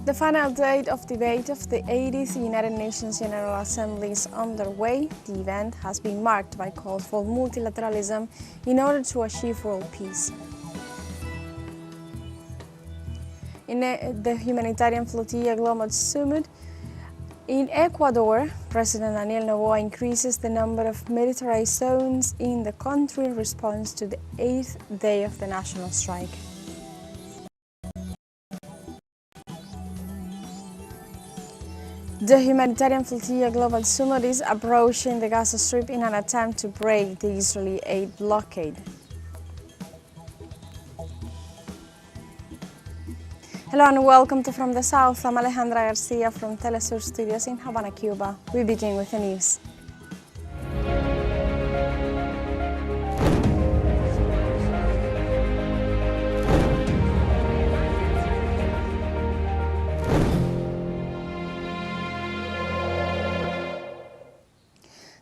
The final date of debate of the 80th United Nations General Assembly is underway. The event has been marked by calls for multilateralism in order to achieve world peace. In the humanitarian flotilla govt Sumud in Ecuador, President Daniel Noboa increases the number of militarized zones in the country in response to the 8th day of the national strike. The humanitarian flotilla govt Sumud is approaching the Gaza Strip in an attempt to break the Israeli aid blockade. Hello and welcome to From the South. I'm Alejandra Garcia from teleSUR Studios in Havana, Cuba. We begin with the news.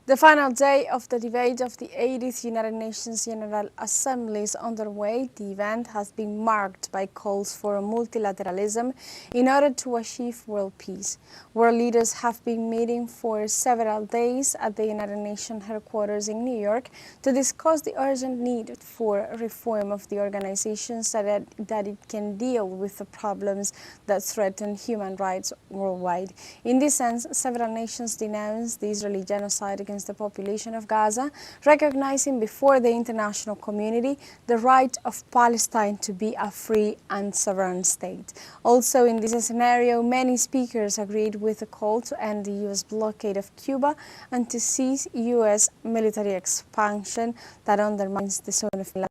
The final day of the debate of the 80th United Nations General Assembly is underway. The event has been marked by calls for multilateralism in order to achieve world peace. World leaders have been meeting for several days at the United Nations headquarters in New York to discuss the urgent need for reform of the organization so that it can deal with the problems that threaten human rights worldwide. In this sense, several nations denounced the Israeli genocide against the population of Gaza, recognizing before the international community the right of Palestine to be a free and sovereign state. Also, in this scenario, many speakers agreed with the call to end the U.S. blockade of Cuba and to cease U.S. military expansion that undermines the zone of the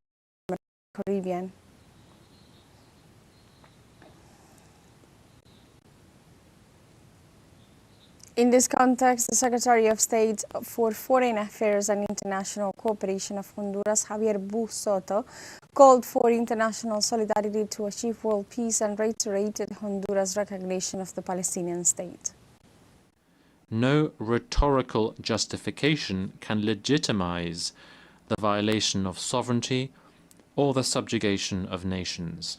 Caribbean. In this context, the Secretary of State for Foreign Affairs and International Cooperation of Honduras, Javier Soto, called for international solidarity to achieve world peace and reiterated Honduras' recognition of the Palestinian state. No rhetorical justification can legitimize the violation of sovereignty or the subjugation of nations.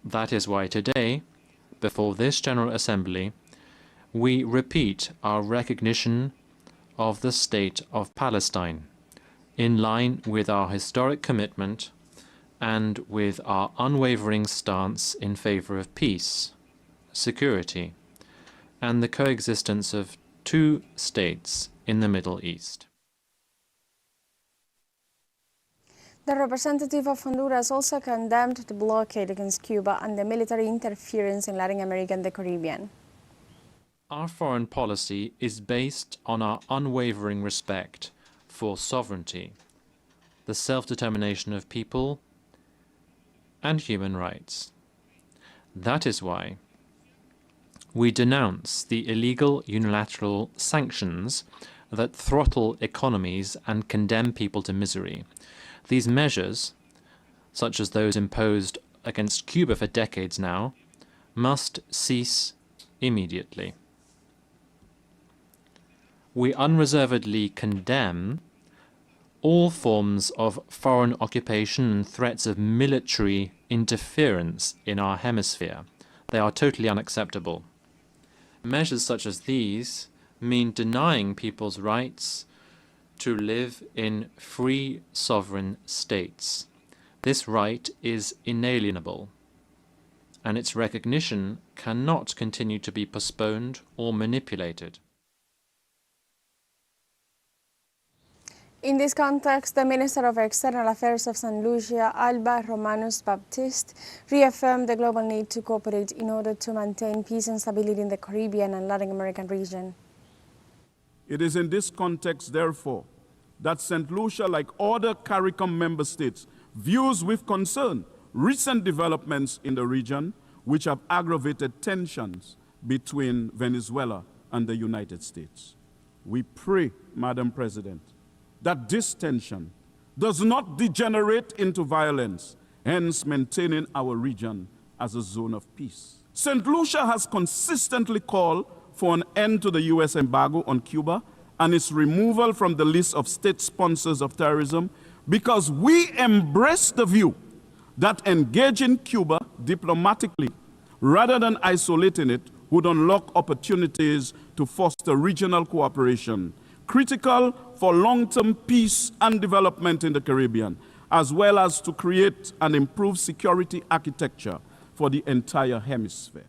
That is why today, before this General Assembly, we repeat our recognition of the State of Palestine, in line with our historic commitment and with our unwavering stance in favor of peace, security, and the coexistence of two states in the Middle East. The representative of Honduras also condemned the blockade against Cuba and the military interference in Latin America and the Caribbean. Our foreign policy is based on our unwavering respect for sovereignty, the self-determination of people, and human rights. That is why we denounce the illegal unilateral sanctions that throttle economies and condemn people to misery. These measures, such as those imposed against Cuba for decades now, must cease immediately. We unreservedly condemn all forms of foreign occupation and threats of military interference in our hemisphere. They are totally unacceptable. Measures such as these mean denying people's rights to live in free sovereign states. This right is inalienable, and its recognition cannot continue to be postponed or manipulated. In this context, the Minister of External Affairs of St. Lucia, Alba Romanus Baptiste, reaffirmed the global need to cooperate in order to maintain peace and stability in the Caribbean and Latin American region. It is in this context, therefore, that St. Lucia, like other CARICOM member states, views with concern recent developments in the region which have aggravated tensions between Venezuela and the United States. We pray, Madam President, that this tension does not degenerate into violence, hence maintaining our region as a zone of peace. St. Lucia has consistently called for an end to the U.S. embargo on Cuba and its removal from the list of state sponsors of terrorism because we embrace the view that engaging Cuba diplomatically rather than isolating it, would unlock opportunities to foster regional cooperation, critical for long-term peace and development in the Caribbean, as well as to create an improved security architecture for the entire hemisphere.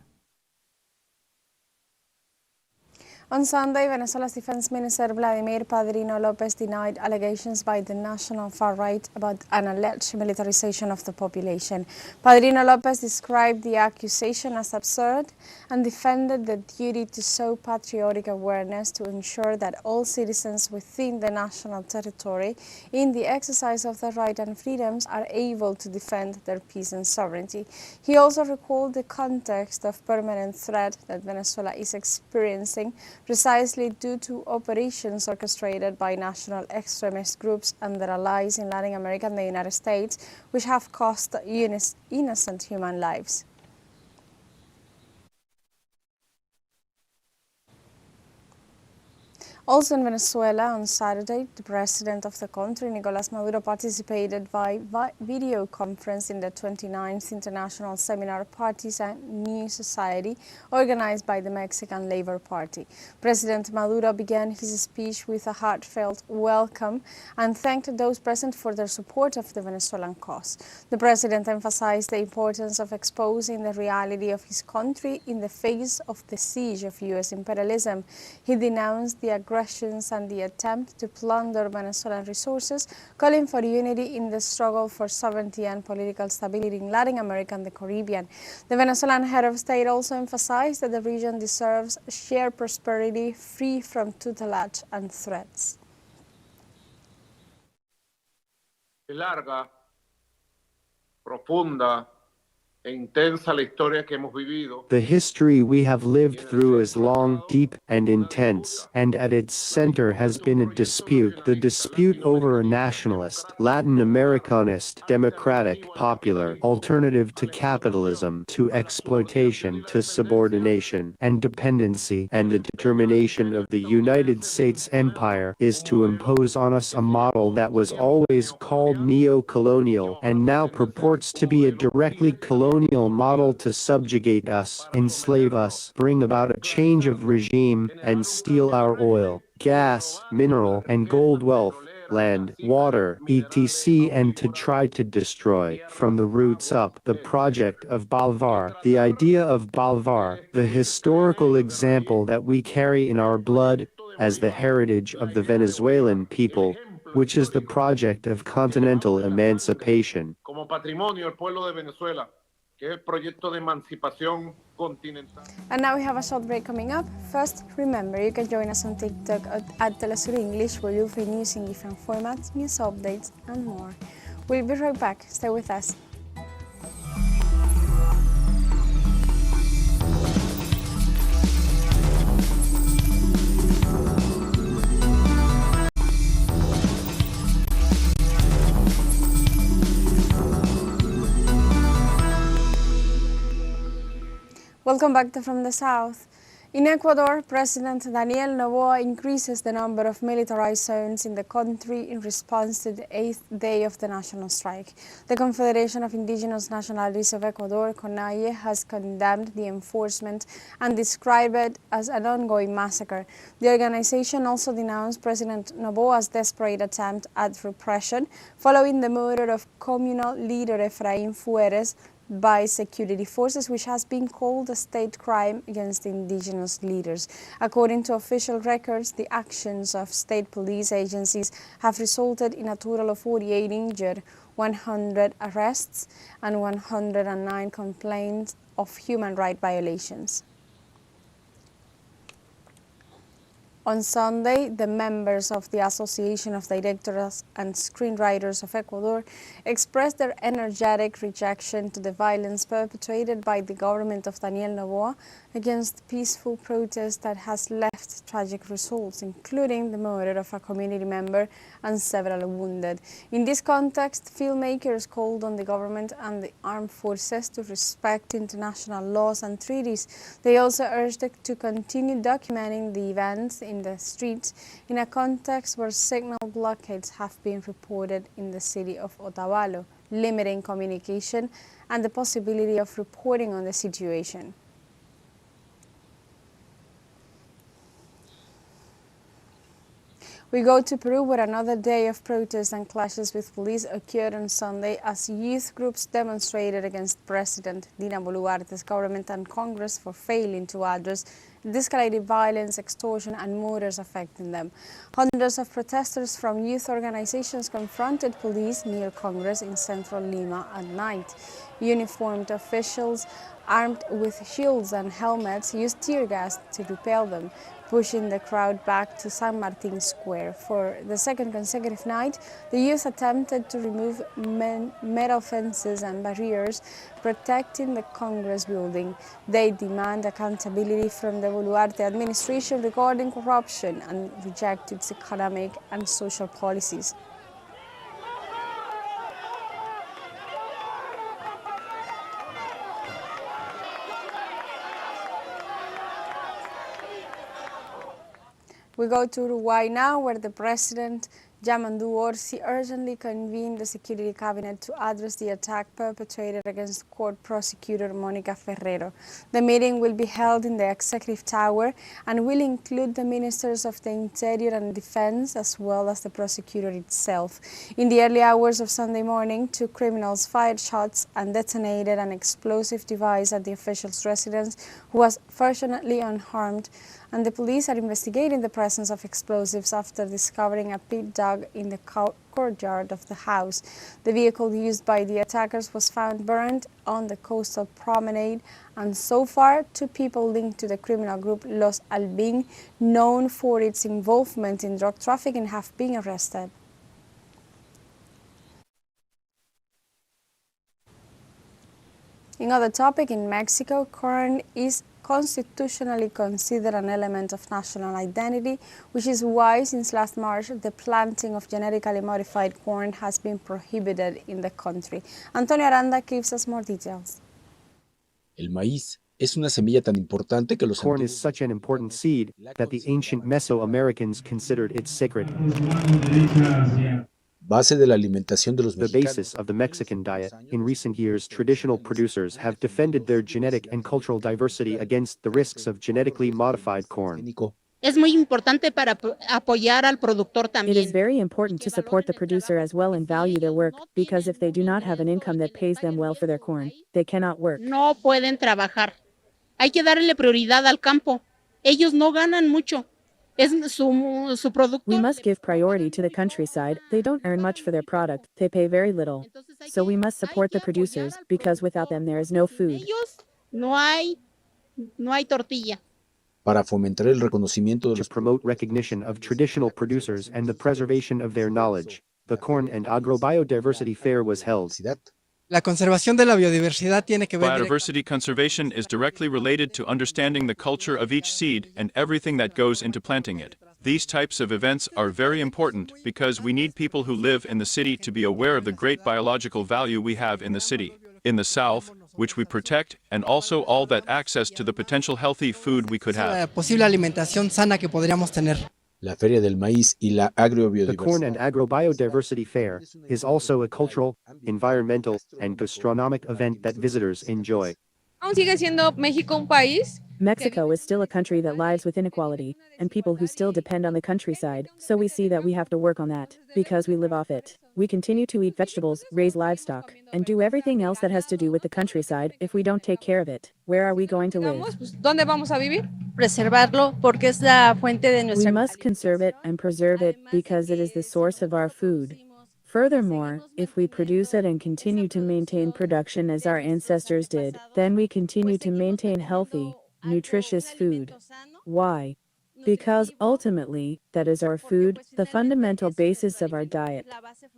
On Sunday, Venezuela's Defense Minister Vladimir Padrino Lopez denied allegations by the national far right about an alleged militarization of the population. Padrino Lopez described the accusation as absurd and defended the duty to show patriotic awareness to ensure that all citizens within the national territory, in the exercise of their rights and freedoms, are able to defend their peace and sovereignty. He also recalled the context of permanent threat that Venezuela is experiencing precisely due to operations orchestrated by national extremist groups and their allies in Latin America and the United States, which have cost innocent human lives. Also in Venezuela, on Saturday, the president of the country, Nicolás Maduro, participated by video conference in the 29th International Seminar Parties and New Society, organized by the Mexican Labor Party. President Maduro began his speech with a heartfelt welcome and thanked those present for their support of the Venezuelan cause. The president emphasized the importance of exposing the reality of his country in the face of the siege of U.S. imperialism. He denounced the aggressions and the attempt to plunder Venezuelan resources, calling for unity in the struggle for sovereignty and political stability in Latin America and the Caribbean. The Venezuelan head of state also emphasized that the region deserves shared prosperity free from tutelage and threats. Larga, profunda, intensa la historia que hemos vivido. The history we have lived through is long, deep, and intense, and at its center has been a dispute, the dispute over a nationalist, Latin Americanist, democratic, popular, alternative to capitalism, to exploitation, to subordination, and dependency, and the determination of the United States empire is to impose on us a model that was always called neo-colonial, and now purports to be a directly colonial model to subjugate us, enslave us, bring about a change of regime, and steal our oil, gas, mineral, and gold wealth, land, water, etc., and to try to destroy, from the roots up, the project of Bolivar, the idea of Bolivar, the historical example that we carry in our blood, as the heritage of the Venezuelan people, which is the project of continental emancipation. Como patrimonio del pueblo de Venezuela, que es el proyecto de emancipación continental. And now we have a short break coming up. First, remember, you can join us on TikTok at teleSUR English, where you'll find news in different formats, news updates, and more. We'll be right back. Stay with us. Welcome back to From the South. In Ecuador, President Daniel Noboa increases the number of militarized zones in the country in response to the 8th day of the national strike. The Confederation of Indigenous Nationalities of Ecuador, CONAIE, has condemned the enforcement and described it as an ongoing massacre. The organization also denounced President Noboa's desperate attempt at repression following the murder of communal leader Efraín Fueres by security forces, which has been called a state crime against indigenous leaders. According to official records, the actions of state police agencies have resulted in a total of 48 injured, 100 arrests, and 109 complaints of human rights violations. On Sunday, the members of the Association of Directors and Screenwriters of Ecuador expressed their energetic rejection to the violence perpetrated by the government of Daniel Noboa against peaceful protest that has left tragic results, including the murder of a community member and several wounded. In this context, filmmakers called on the government and the armed forces to respect international laws and treaties. They also urged to continue documenting the events in the streets in a context where signal blockades have been reported in the city of Otavalo, limiting communication and the possibility of reporting on the situation. We go to Peru, where another day of protests and clashes with police occurred on Sunday as youth groups demonstrated against President Dina Boluarte's government and Congress for failing to address the escalated violence, extortion and murders affecting them. Hundreds of protesters from youth organizations confronted police near Congress in central Lima at night. Uniformed officials armed with shields and helmets used tear gas to repel them, pushing the crowd back to San Martin Square. For the second consecutive night, the youth attempted to remove metal fences and barriers protecting the Congress building. They demand accountability from the Boluarte administration regarding corruption and reject its economic and social policies. We go to Uruguay now, where the president, Yamandu Orsi, urgently convened the security cabinet to address the attack perpetrated against court prosecutor Monica Ferrero. The meeting will be held in the executive tower and will include the ministers of the Interior and Defense, as well as the prosecutor itself. In the early hours of Sunday morning, 2 criminals fired shots and detonated an explosive device at the official's residence, who was fortunately unharmed, and the police are investigating the presence of explosives after discovering a pit dug in the courtyard of the house. The vehicle used by the attackers was found burned on the coastal promenade, and so far 2 people linked to the criminal group Los Albin, known for its involvement in drug trafficking, have been arrested. Another topic, in Mexico, corn is constitutionally considered an element of national identity, which is why since last March the planting of genetically modified corn has been prohibited in the country. Antonio Aranda gives us more details. El maíz es una semilla tan importante que los Corn is such an important seed that the ancient Mesoamericans considered it sacred. Base de la alimentación de los The basis of the Mexican diet. In recent years, traditional producers have defended their genetic and cultural diversity against the risks of genetically modified corn. Es muy importante para apoyar al productor también. It is very important to support the producer as well and value their work, because if they do not have an income that pays them well for their corn, they cannot work. No pueden trabajar. Hay que darle prioridad al campo. Ellos no ganan mucho. Es su producto. We must give priority to the countryside. They don't earn much for their product. They pay very little. So we must support the producers, because without them there is no food. Ellos no hay tortilla. Para fomentar el reconocimiento de To los promote recognition of traditional producers and the preservation of their knowledge, the Corn and Agrobiodiversity Fair was held. La conservación de la biodiversidad tiene que ver Biodiversity conservation is directly related to understanding the culture of each seed and everything that goes into planting it. These types of events are very important because we need people who live in the city to be aware of the great biological value we have in the city, in the south, which we protect, and also all that access to the potential healthy food we could la have. posible alimentación sana que podríamos tener. La Feria del Maíz y la The Corn Agrobiodiversidad. and Agrobiodiversity Fair is also a cultural, environmental, and gastronomic event that visitors enjoy. ¿Aún sigue siendo México un país? Mexico is still a country that lives with inequality, and people who still depend on the countryside, so we see that we have to work on that, because we live off it. We continue to eat vegetables, raise livestock, and do everything else that has to do with the countryside. If we don't take care of it, where are we going to live? ¿Dónde vamos a vivir? Preservarlo porque es la fuente de We nuestra. must conserve it and preserve it because it is the source of our food. Furthermore, if we produce it and continue to maintain production as our ancestors did, then we continue to maintain healthy, nutritious food. Why? Because ultimately, that is our food, the fundamental basis of our diet.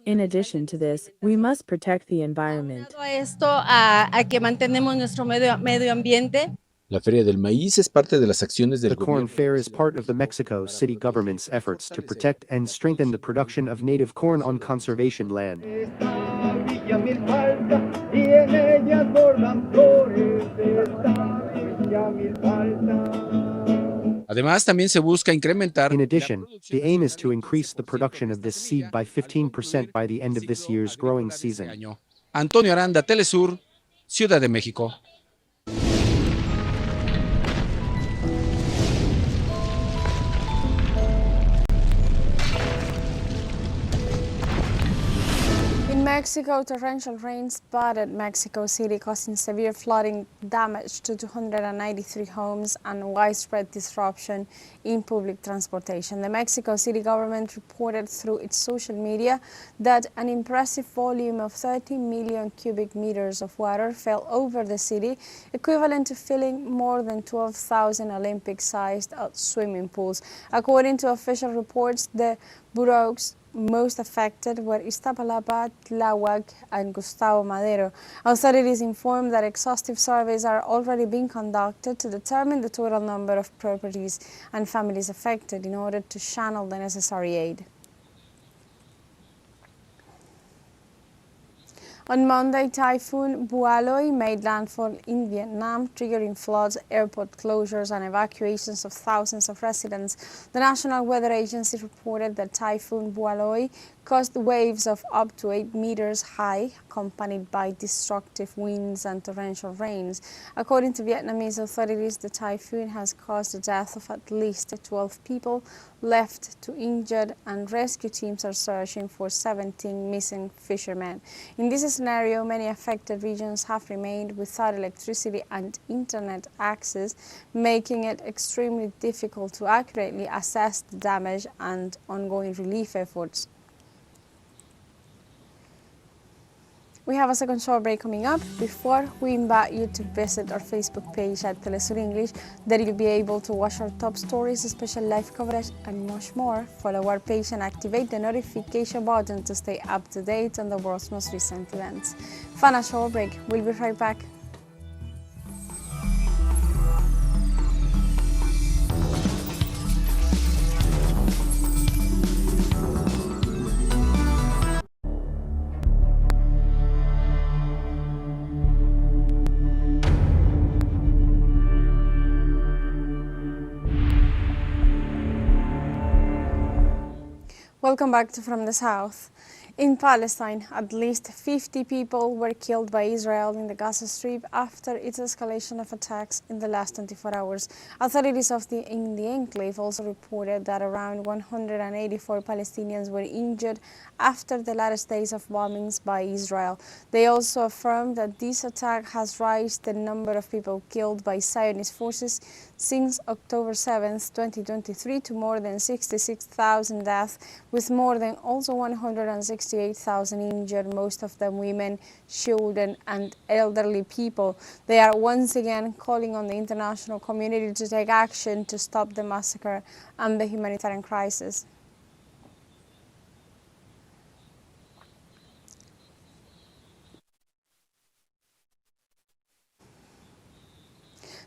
In addition to this, we must protect the environment. Esto a que mantenemos nuestro medio ambiente. La Feria del Maíz es parte de las acciones del The Corn gobierno. Fair is part of the Mexico City government's efforts to protect and strengthen the production of native corn on conservation land. Además, también se busca incrementar. In addition, the aim is to increase the production of this seed by 15% by the end of this year's growing season. Antonio Aranda, TeleSUR, Ciudad de México. In Mexico, torrential rains flooded Mexico City, causing severe flooding damage to 293 homes and widespread disruption in public transportation. The Mexico City government reported through its social media that an impressive volume of 30 million cubic meters of water fell over the city, equivalent to filling more than 12,000 Olympic-sized swimming pools. According to official reports, the boroughs most affected were Iztapalapa, Tláhuac, and Gustavo Madero. Authorities informed that exhaustive surveys are already being conducted to determine the total number of properties and families affected in order to channel the necessary aid. On Monday, Typhoon Bualoi made landfall in Vietnam, triggering floods, airport closures, and evacuations of thousands of residents. The National Weather Agency reported that Typhoon Bualoi caused waves of up to 8 meters high, accompanied by destructive winds and torrential rains. According to Vietnamese authorities, the typhoon has caused the death of at least 12 people, left 2 injured, and rescue teams are searching for 17 missing fishermen. In this scenario, many affected regions have remained without electricity and internet access, making it extremely difficult to accurately assess the damage and ongoing relief efforts. We have a second short break coming up. Before, we invite you to visit our Facebook page at teleSUR English. There you'll be able to watch our top stories, special live coverage, and much more. Follow our page and activate the notification button to stay up to date on the world's most recent events. Final short break. We'll be right back. Welcome back to From the South. In Palestine, at least 50 people were killed by Israel in the Gaza Strip after its escalation of attacks in the last 24 hours. Authorities in the enclave also reported that around 184 Palestinians were injured after the latest days of bombings by Israel. They also affirmed that this attack has raised the number of people killed by Zionist forces since October 7, 2023 to more than 66,000 deaths, with more than also 168,000 injured, most of them women, children, and elderly people. They are once again calling on the international community to take action to stop the massacre and the humanitarian crisis.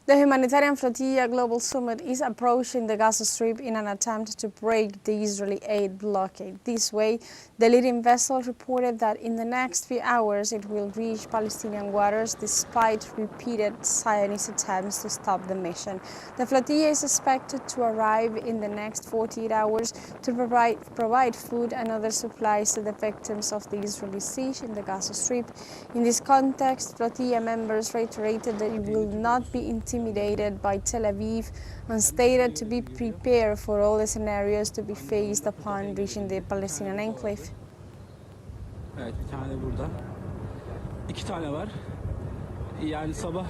The humanitarian flotilla Global Sumud is approaching the Gaza Strip in an attempt to break the Israeli aid blockade. This way, the leading vessel reported that in the next few hours it will reach Palestinian waters despite repeated Zionist attempts to stop the mission. The flotilla is expected to arrive in the next 48 hours to provide food and other supplies to the victims of the Israeli siege in the Gaza Strip. In this context, flotilla members reiterated that it will not be intimidated by Tel Aviv and stated to be prepared for all the scenarios to be faced upon reaching the Palestinian enclave. Evet, bir tane burada. 2 tane var. Yani sabah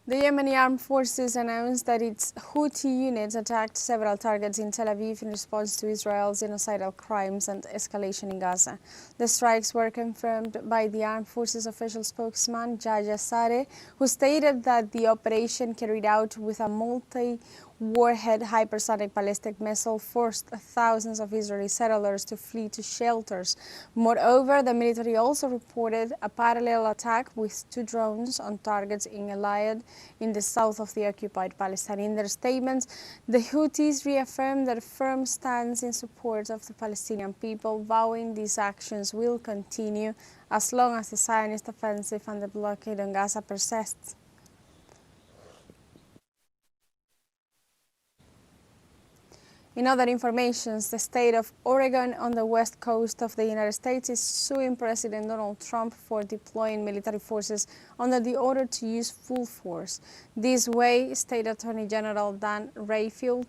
The Yemeni armed forces announced that its Houthi units attacked several targets in Tel Aviv in response to Israel's genocidal crimes and escalation in Gaza. The strikes were confirmed by the armed forces official spokesman, Yahya Sareh, who stated that the operation carried out with a multi-warhead hypersonic ballistic missile forced thousands of Israeli settlers to flee to shelters. Moreover, the military also reported a parallel attack with 2 drones on targets in Elaid in the south of the occupied Palestine. In their statements, the Houthis reaffirmed their firm stance in support of the Palestinian people, vowing these actions will continue as long as the Zionist offensive and the blockade on Gaza persists. In other informations, the state of Oregon on the west coast of the United States is suing President Donald Trump for deploying military forces under the order to use full force. This way, State Attorney General Dan Rayfield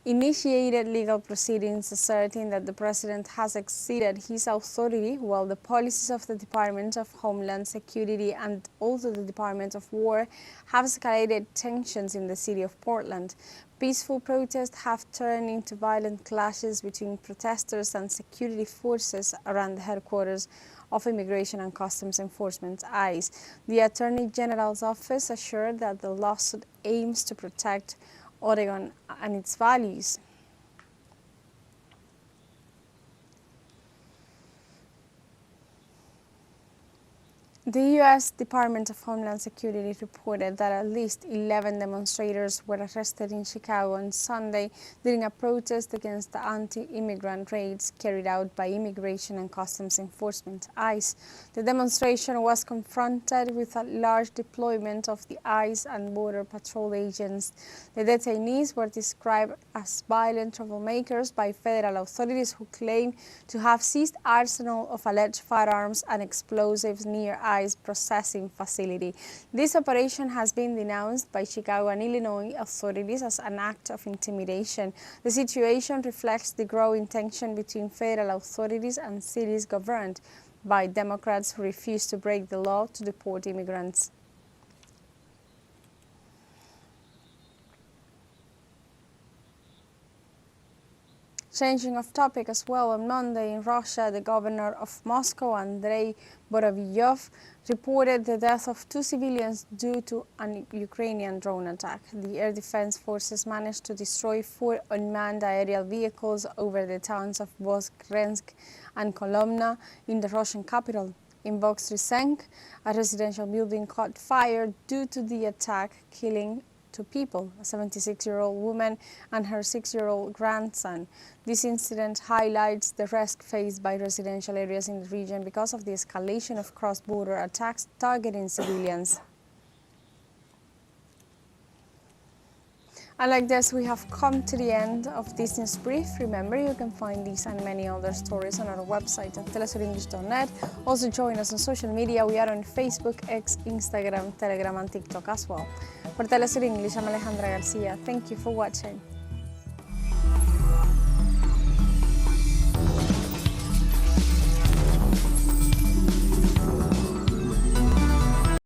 initiated legal proceedings asserting that the president has exceeded his authority, while the policies of the Department of Homeland Security and also the Department of War have escalated tensions in the city of Portland. Peaceful protests have turned into violent clashes between protesters and security forces around the headquarters of Immigration and Customs Enforcement, ICE. The Attorney General's office assured that the lawsuit aims to protect Oregon and its values. The U.S. Department of Homeland Security reported that at least 11 demonstrators were arrested in Chicago on Sunday during a protest against the anti-immigrant raids carried out by Immigration and Customs Enforcement, ICE. The demonstration was confronted with a large deployment of the ICE and Border Patrol agents. The detainees were described as violent troublemakers by federal authorities who claim to have seized arsenal of alleged firearms and explosives near ICE processing facility. This operation has been denounced by Chicago and Illinois authorities as an act of intimidation. The situation reflects the growing tension between federal authorities and cities governed by Democrats who refuse to break the law to deport immigrants. Changing of topic as well, on Monday in Russia, the governor of Moscow, Andrei Borovyov, reported the death of 2 civilians due to an Ukrainian drone attack. The air defense forces managed to destroy 4 unmanned aerial vehicles over the towns of Voskrensk and Kolomna in the Russian capital. In Voskresensk, a residential building caught fire due to the attack, killing 2 people, a 76-year-old woman and her 6-year-old grandson. This incident highlights the risk faced by residential areas in the region because of the escalation of cross-border attacks targeting civilians. And like this, we have come to the end of this news brief. Remember, you can find these and many other stories on our website at telesurenglish.net. Also join us on social media. We are on Facebook, X, Instagram, Telegram and TikTok as well. For Telesur English, I'm Alejandra Garcia. Thank you for watching.